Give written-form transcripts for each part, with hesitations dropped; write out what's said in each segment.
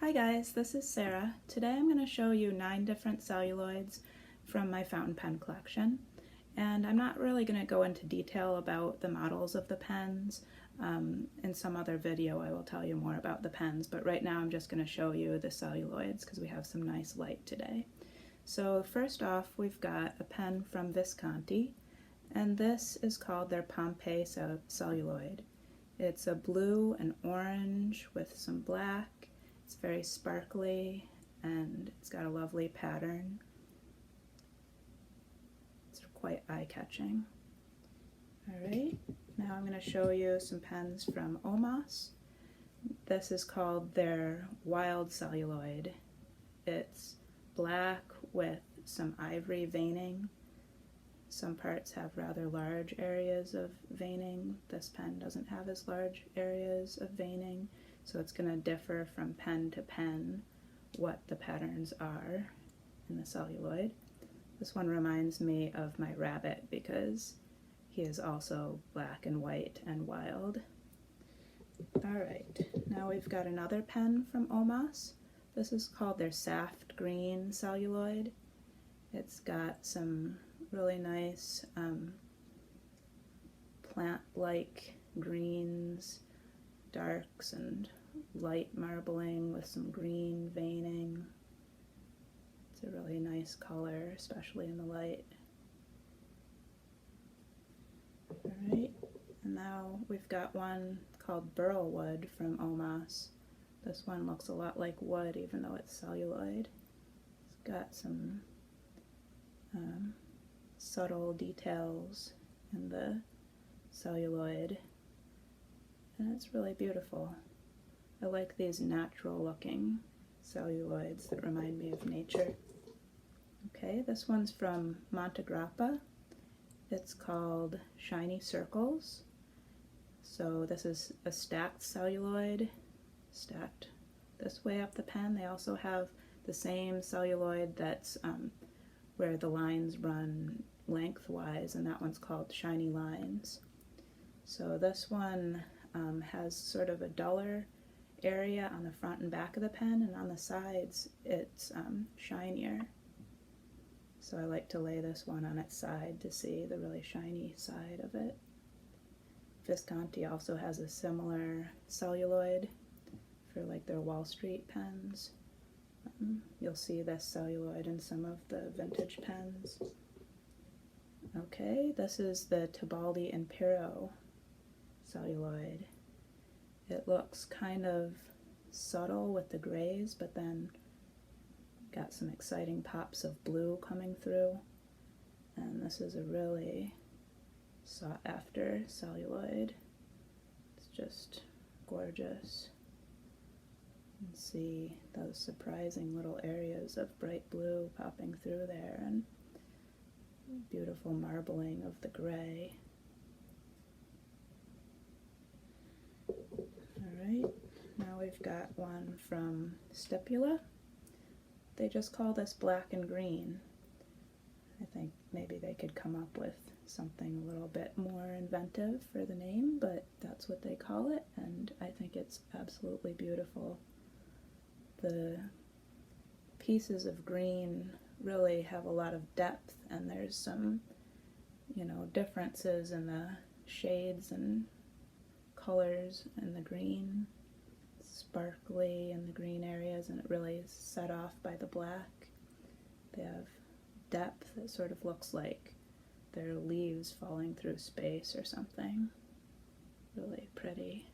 Hi guys, this is Sarah. Today I'm going to show you 9 different celluloids from my fountain pen collection. And I'm not really going to go into detail about the models of the pens. In some other video I will tell you more about the pens, but right now I'm just going to show you the celluloids because we have some nice light today. So first off, we've got a pen from Visconti, and this is called their Pompeii celluloid. It's a blue and orange with some black. It's very sparkly and it's got a lovely pattern. It's quite eye-catching. Alright, now I'm going to show you some pens from Omas. This is called their Wild Celluloid. It's black with some ivory veining. Some parts have rather large areas of veining. This pen doesn't have as large areas of veining, so it's going to differ from pen to pen what the patterns are in the celluloid. This one reminds me of my rabbit because he is also black and white and wild. Alright, now we've got another pen from Omas. This is called their Saft Green celluloid. It's got some really nice plant-like greens, darks and light marbling with some green veining. It's a really nice color, especially in the light. Alright, and now we've got one called Burlwood from Omas. This one looks a lot like wood even though it's celluloid. It's got some subtle details in the celluloid, and it's really beautiful. I like these natural looking celluloids that remind me of nature. Okay, this one's from Montegrappa. It's called Shiny Circles. So this is a stacked celluloid, stacked this way up the pen. They also have the same celluloid that's where the lines run lengthwise, and that one's called Shiny Lines. So this one has sort of a duller area on the front and back of the pen, and on the sides it's shinier. So I like to lay this one on its side to see the really shiny side of it. Visconti also has a similar celluloid for like their Wall Street pens. You'll see this celluloid in some of the vintage pens. Okay, this is the Tibaldi Impero celluloid. It looks kind of subtle with the grays, but then got some exciting pops of blue coming through. And this is a really sought after celluloid. It's just gorgeous. You can see those surprising little areas of bright blue popping through there, and beautiful marbling of the gray. Alright, now we've got one from Stipula. They just call this black and green. I think maybe they could come up with something a little bit more inventive for the name, but that's what they call it, and I think it's absolutely beautiful. The pieces of green really have a lot of depth, and there's some, differences in the shades and colors in the green. It's sparkly in the green areas, and it really is set off by the black. They have depth that sort of looks like they're leaves falling through space or something. Really pretty.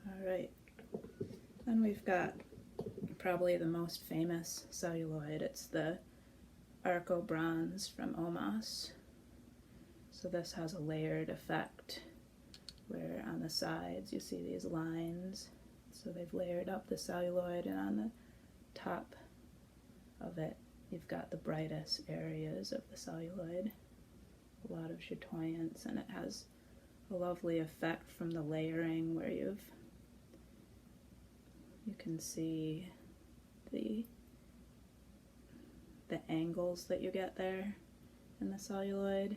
Alright, then we've got probably the most famous celluloid. It's the Arco Bronze from Omas. So this has a layered effect where on the sides you see these lines. So they've layered up the celluloid, and on the top of it you've got the brightest areas of the celluloid. A lot of chatoyance, and it has a lovely effect from the layering where you can see the angles that you get there in the celluloid.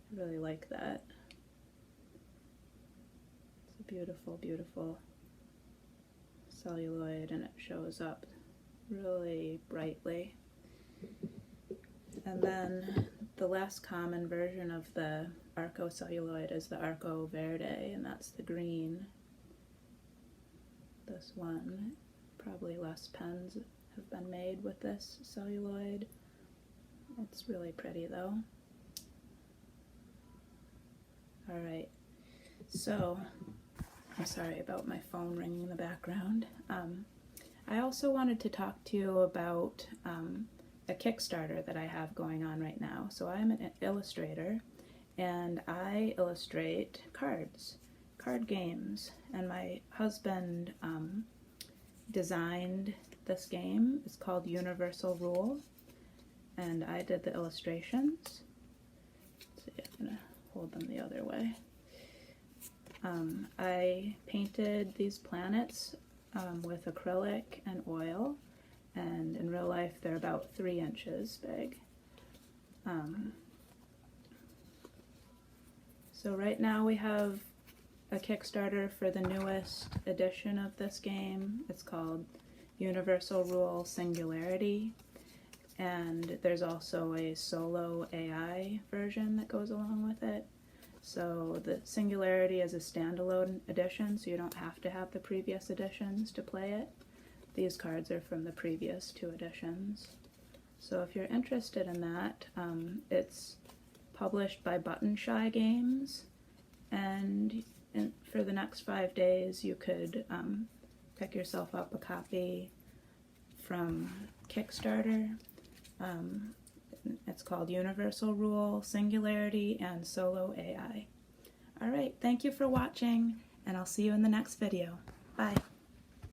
I really like that. It's a beautiful, beautiful celluloid, and it shows up really brightly. And then the less common version of the Arco celluloid is the Arco Verde, and that's the green. This one, probably less pens have been made with this celluloid. It's really pretty though. Alright, so I'm sorry about my phone ringing in the background. I also wanted to talk to you about a Kickstarter that I have going on right now. So I'm an illustrator, and I illustrate cards, card games, and my husband designed this game. It's called Universal Rule, and I did the illustrations. Let's see, I'm gonna hold them the other way. I painted these planets with acrylic and oil, and in real life they're about 3 inches big. So right now we have a Kickstarter for the newest edition of this game. It's called Universal Rule Singularity, and there's also a solo AI version that goes along with it. So the Singularity is a standalone edition, so you don't have to have the previous editions to play it. These cards are from the previous 2 editions. So if you're interested in that, it's published by Button Shy Games, and for the next 5 days you could pick yourself up a copy from Kickstarter. It's called Universal Rule, Singularity, and Solo AI. Alright, thank you for watching, and I'll see you in the next video. Bye.